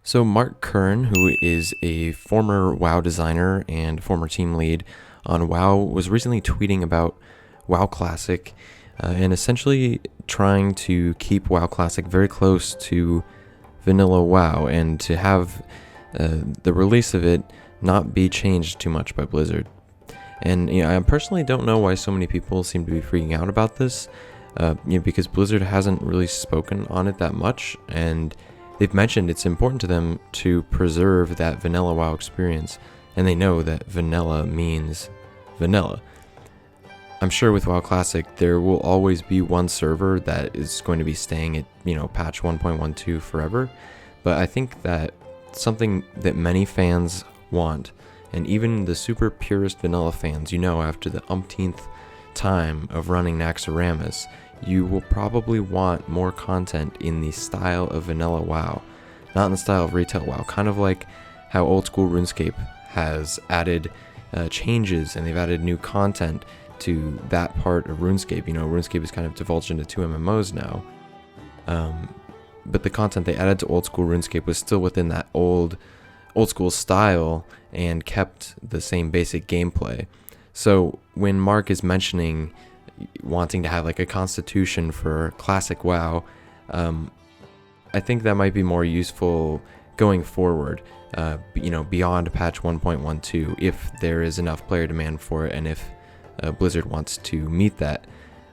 So Mark Kern, who is a former WoW designer and former team lead on WoW, was recently tweeting about WoW Classic and essentially trying to keep WoW Classic very close to vanilla WoW and to have the release of it not be changed too much by Blizzard. And I personally don't know why so many people seem to be freaking out about this, because Blizzard hasn't really spoken on it that much, and they've mentioned it's important to them to preserve that vanilla WoW experience, and they know that vanilla means vanilla. I'm sure with WoW Classic, there will always be one server that is going to be staying at, patch 1.12 forever, but I think that something that many fans want, and even the super purist vanilla fans, after the umpteenth time of running Naxxramas, you will probably want more content in the style of vanilla WoW, not in the style of retail WoW, kind of like how old school RuneScape has added changes and they've added new content to that part of RuneScape. RuneScape is kind of divulged into two MMOs now, but the content they added to old school RuneScape was still within that old school style and kept the same basic gameplay. So when Mark is mentioning wanting to have like a constitution for classic WoW, I think that might be more useful going forward, beyond patch 1.12, if there is enough player demand for it and if Blizzard wants to meet that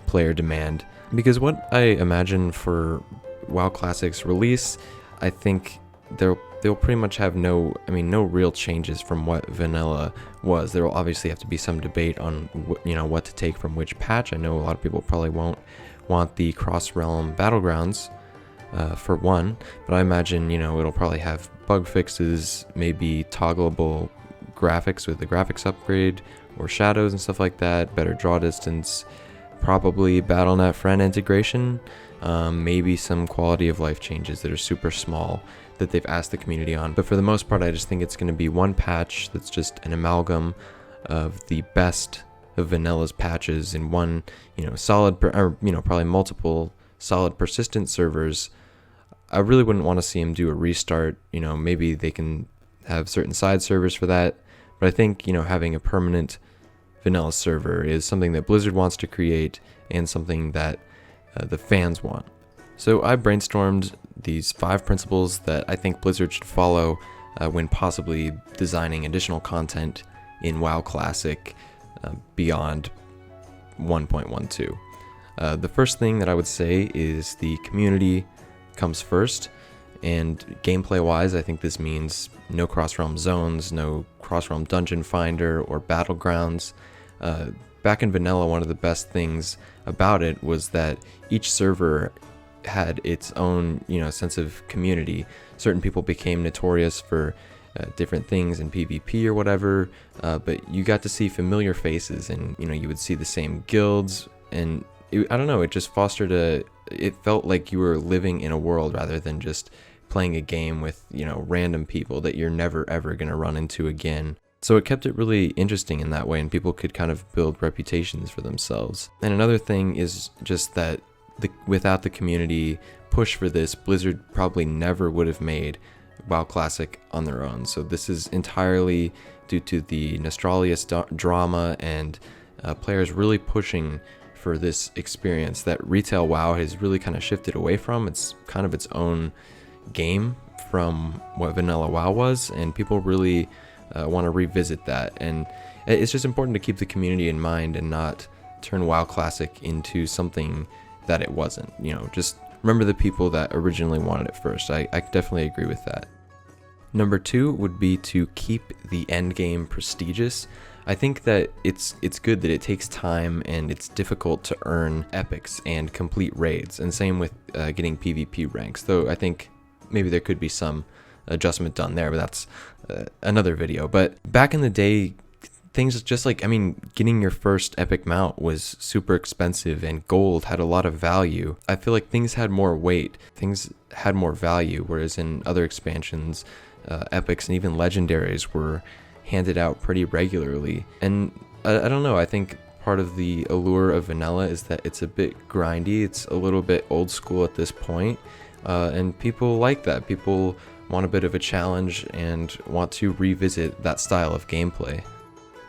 player demand. Because what I imagine for WoW Classic's release, I think they'll pretty much have no real changes from what vanilla was. There will obviously have to be some debate on what to take from which patch. I know a lot of people probably won't want the cross-realm battlegrounds for one, but I imagine it'll probably have bug fixes, maybe toggleable graphics with the graphics upgrade or shadows and stuff like that, better draw distance, probably Battle.net friend integration, maybe some quality of life changes that are super small that they've asked the community on. But for the most part, I just think it's going to be one patch that's just an amalgam of the best of vanilla's patches in one, solid, probably multiple solid persistent servers. I really wouldn't want to see them do a restart. Maybe they can have certain side servers for that. But I think, having a permanent vanilla server is something that Blizzard wants to create and something that the fans want. So I brainstormed these 5 principles that I think Blizzard should follow when possibly designing additional content in WoW Classic beyond 1.12. The first thing that I would say is the community comes first, and gameplay-wise, I think this means no cross-realm zones, no cross-realm dungeon finder or battlegrounds. Back in vanilla, one of the best things about it was that each server had its own, sense of community. Certain people became notorious for different things in PvP or whatever, but you got to see familiar faces, and you would see the same guilds, and it just fostered it felt like you were living in a world rather than just playing a game with random people that you're never ever going to run into again. So it kept it really interesting in that way, and people could kind of build reputations for themselves. And another thing is just that without the community push for this, Blizzard probably never would have made WoW Classic on their own. So this is entirely due to the Naxxramas drama and players really pushing for this experience that retail WoW has really kind of shifted away from. It's kind of its own game from what vanilla WoW was, and people really want to revisit that. And it's just important to keep the community in mind and not turn WoW Classic into something that it wasn't. Just remember the people that originally wanted it first. I definitely agree with that. Number 2 would be to keep the end game prestigious. I think that it's good that it takes time and it's difficult to earn epics and complete raids, and same with getting PvP ranks, though I think maybe there could be some adjustment done there, but that's another video. But back in the day, things just like, getting your first epic mount was super expensive, and gold had a lot of value. I feel like things had more weight, things had more value, whereas in other expansions, epics and even legendaries were handed out pretty regularly. And I don't know, I think part of the allure of vanilla is that it's a bit grindy, it's a little bit old school at this point, and people like that. People want a bit of a challenge and want to revisit that style of gameplay.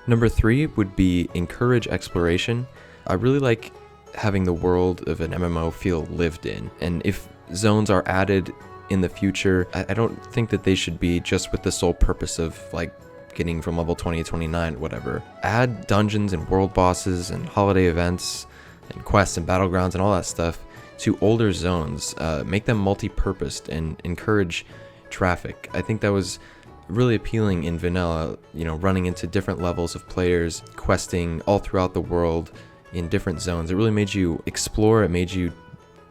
Number 3 would be encourage exploration. I really like having the world of an MMO feel lived in, and if zones are added in the future, I don't think that they should be just with the sole purpose of like getting from level 20 to 29, whatever. Add dungeons and world bosses and holiday events and quests and battlegrounds and all that stuff to older zones. Make them multi-purposed and encourage traffic. I think that was really appealing in vanilla, running into different levels of players, questing all throughout the world in different zones. It really made you explore. It made you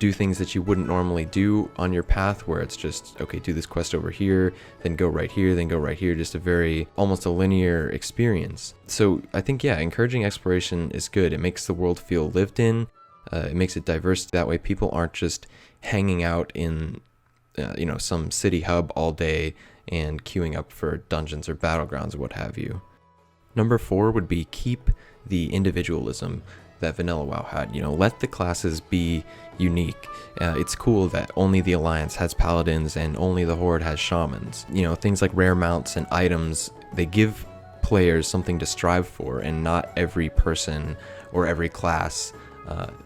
do things that you wouldn't normally do on your path, where it's just, okay, do this quest over here, then go right here, then go right here. Just a very, almost a linear experience. So I think, encouraging exploration is good. It makes the world feel lived in. It makes it diverse. That way people aren't just hanging out in, some city hub all day and queuing up for dungeons or battlegrounds or what have you. Number 4 would be keep the individualism that vanilla WoW had. Let the classes be unique. It's cool that only the Alliance has paladins and only the Horde has shamans. Things like rare mounts and items, they give players something to strive for, and not every person or every class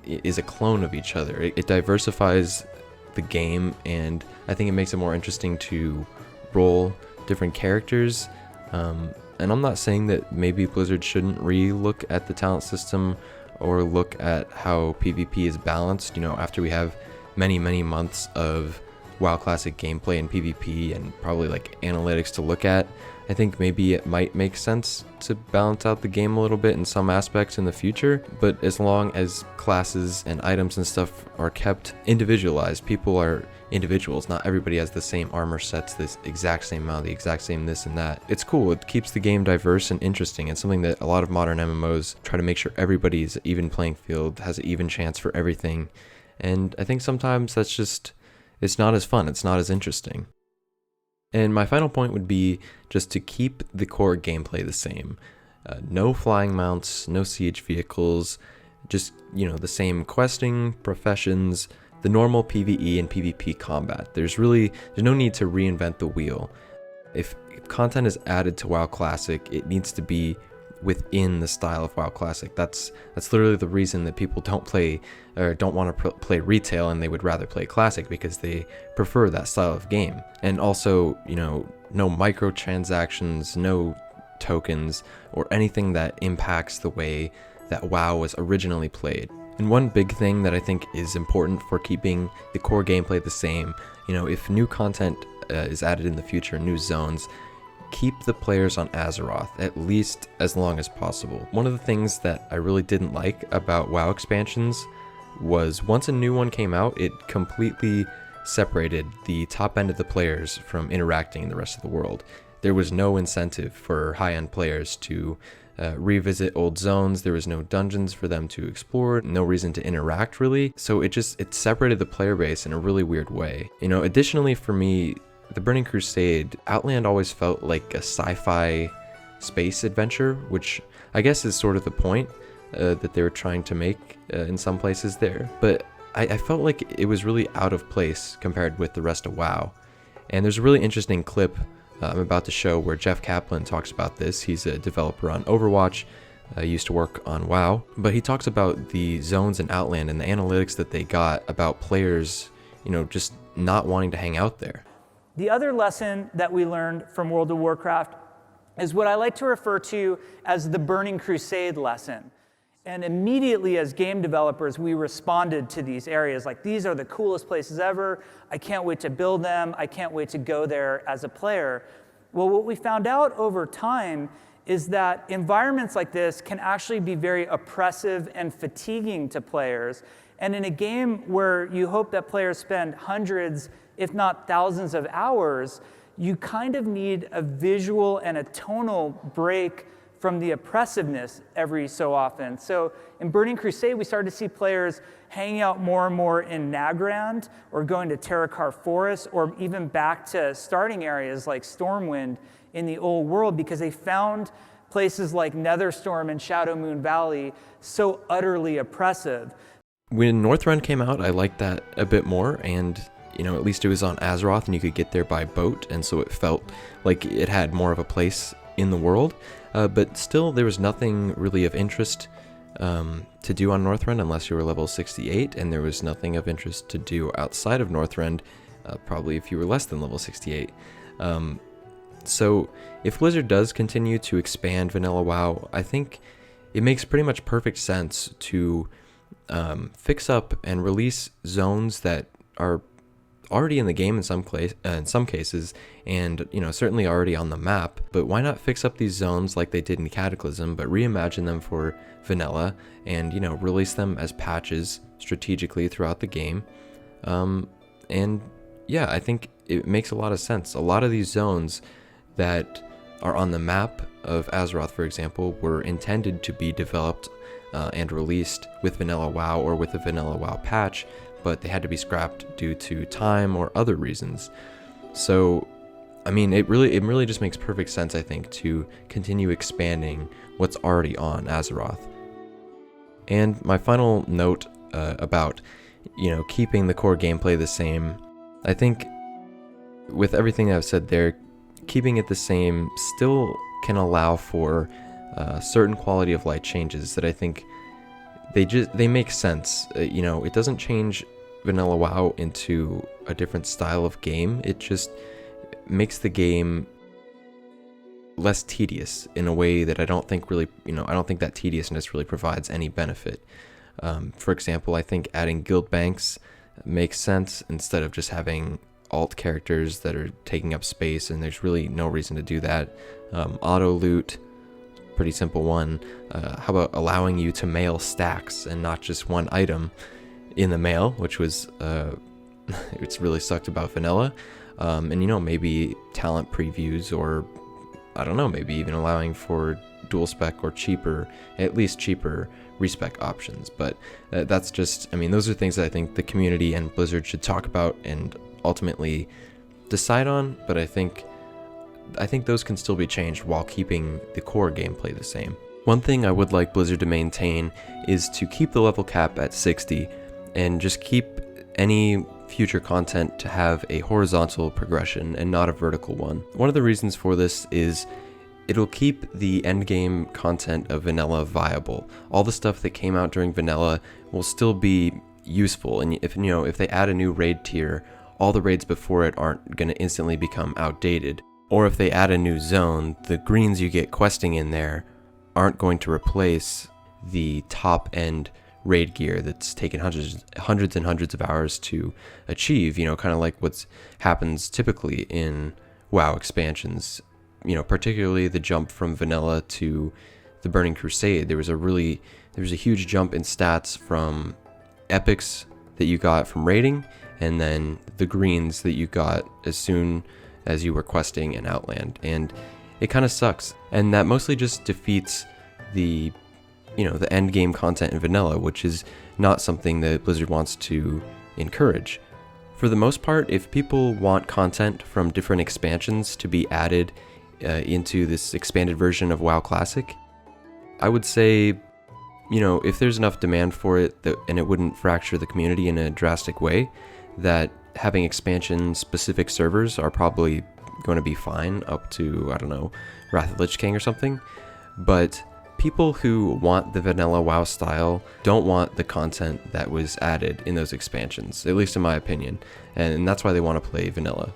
is a clone of each other. It diversifies the game, and I think it makes it more interesting to roll different characters. And I'm not saying that maybe Blizzard shouldn't re-look at the talent system or look at how PvP is balanced, after we have many months of WoW Classic gameplay and PvP and probably like analytics to look at. I think maybe it might make sense to balance out the game a little bit in some aspects in the future, but as long as classes and items and stuff are kept individualized, people are individuals, not everybody has the same armor sets, this exact same amount, the exact same this and that. It's cool, it keeps the game diverse and interesting. It's something that a lot of modern MMOs try to make sure everybody's an even playing field, has an even chance for everything, and I think sometimes that's just, it's not as fun, it's not as interesting. And my final point would be just to keep the core gameplay the same. No flying mounts, no siege vehicles, just, the same questing, professions, the normal PvE and PvP combat. There's no need to reinvent the wheel. If content is added to WoW Classic, it needs to be within the style of WoW Classic. That's literally the reason that people don't play or don't want to play retail, and they would rather play Classic, because they prefer that style of game. And also, no microtransactions, no tokens, or anything that impacts the way that WoW was originally played. And one big thing that I think is important for keeping the core gameplay the same, if new content is added in the future, new zones, keep the players on Azeroth, at least as long as possible. One of the things that I really didn't like about WoW expansions was once a new one came out, it completely separated the top end of the players from interacting in the rest of the world. There was no incentive for high-end players to revisit old zones. There was no dungeons for them to explore, no reason to interact really. So it separated the player base in a really weird way. Additionally for me, the Burning Crusade, Outland always felt like a sci-fi space adventure, which I guess is sort of the point that they were trying to make in some places there. But I felt like it was really out of place compared with the rest of WoW. And there's a really interesting clip I'm about to show where Jeff Kaplan talks about this. He's a developer on Overwatch, used to work on WoW, but he talks about the zones in Outland and the analytics that they got about players, just not wanting to hang out there. The other lesson that we learned from World of Warcraft is what I like to refer to as the Burning Crusade lesson. And immediately as game developers, we responded to these areas like, these are the coolest places ever. I can't wait to build them. I can't wait to go there as a player. Well, what we found out over time is that environments like this can actually be very oppressive and fatiguing to players. And in a game where you hope that players spend hundreds, if not thousands of hours, you kind of need a visual and a tonal break from the oppressiveness every so often. So in Burning Crusade, we started to see players hanging out more and more in Nagrand, or going to Terakar Forest, or even back to starting areas like Stormwind in the old world, because they found places like Netherstorm and Shadowmoon Valley so utterly oppressive. When Northrend came out, I liked that a bit more, and at least it was on Azeroth and you could get there by boat, and so it felt like it had more of a place in the world. But still, there was nothing really of interest to do on Northrend unless you were level 68, and there was nothing of interest to do outside of Northrend, probably if you were less than level 68. So if Blizzard does continue to expand Vanilla WoW, I think it makes pretty much perfect sense to fix up and release zones that are already in the game in some cases, and certainly already on the map. But why not fix up these zones like they did in Cataclysm, but reimagine them for vanilla and release them as patches strategically throughout the game? And yeah, I think it makes a lot of sense. A lot of these zones that are on the map of Azeroth, for example, were intended to be developed and released with Vanilla WoW or with a Vanilla WoW patch, but they had to be scrapped due to time or other reasons. So, I mean, it really just makes perfect sense, I think, to continue expanding what's already on Azeroth. And my final note about, keeping the core gameplay the same, I think with everything I've said there, keeping it the same still can allow for certain quality of life changes that I think they make sense. It doesn't change Vanilla WoW into a different style of game. It just makes the game less tedious in a way that I don't think really, I don't think that tediousness really provides any benefit. For example, I think adding guild banks makes sense instead of just having alt characters that are taking up space, and there's really no reason to do that. Auto loot, pretty simple one. How about allowing you to mail stacks and not just one item in the mail, which was it's really sucked about vanilla. And maybe talent previews, or I don't know, maybe even allowing for dual spec or at least cheaper respec options. But that's just, those are things that I think the community and Blizzard should talk about and ultimately decide on. But I think those can still be changed while keeping the core gameplay the same. One thing I would like Blizzard to maintain is to keep the level cap at 60 and just keep any future content to have a horizontal progression and not a vertical one. One of the reasons for this is it'll keep the endgame content of vanilla viable. All the stuff that came out during vanilla will still be useful, and if they add a new raid tier, all the raids before it aren't going to instantly become outdated. Or if they add a new zone, the greens you get questing in there aren't going to replace the top end raid gear that's taken hundreds and hundreds of hours to achieve, kind of like what happens typically in WoW expansions, particularly the jump from vanilla to the Burning Crusade. There was a huge jump in stats from epics that you got from raiding, and then the greens that you got as soon as you were questing in Outland, and it kind of sucks. And that mostly just defeats the end game content in vanilla, which is not something that Blizzard wants to encourage. For the most part, if people want content from different expansions to be added into this expanded version of WoW Classic, I would say, if there's enough demand for it and it wouldn't fracture the community in a drastic way, that having expansion-specific servers are probably going to be fine up to, I don't know, Wrath of Lich King or something. But people who want the vanilla WoW style don't want the content that was added in those expansions, at least in my opinion, and that's why they want to play vanilla.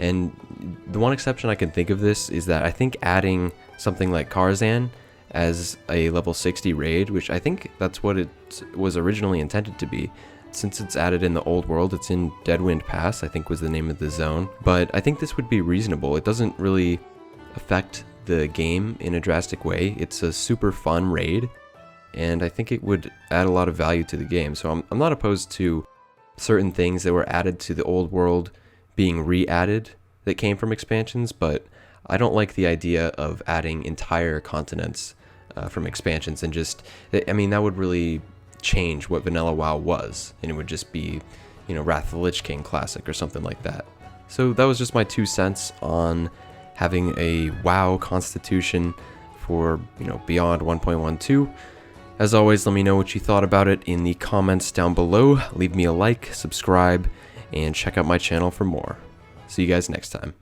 And the one exception I can think of this is that I think adding something like Karzhan as a level 60 raid, which I think that's what it was originally intended to be. Since it's added in the old world, it's in Deadwind Pass, I think was the name of the zone. But I think this would be reasonable. It doesn't really affect the game in a drastic way. It's a super fun raid, and I think it would add a lot of value to the game. So I'm not opposed to certain things that were added to the old world being re-added that came from expansions, but I don't like the idea of adding entire continents from expansions and just, that would really change what vanilla WoW was, and it would just be, Wrath of the Lich King Classic or something like that. So that was just my 2 cents on having a WoW constitution for, beyond 1.12. As always, let me know what you thought about it in the comments down below. Leave me a like, subscribe, and check out my channel for more. See you guys next time.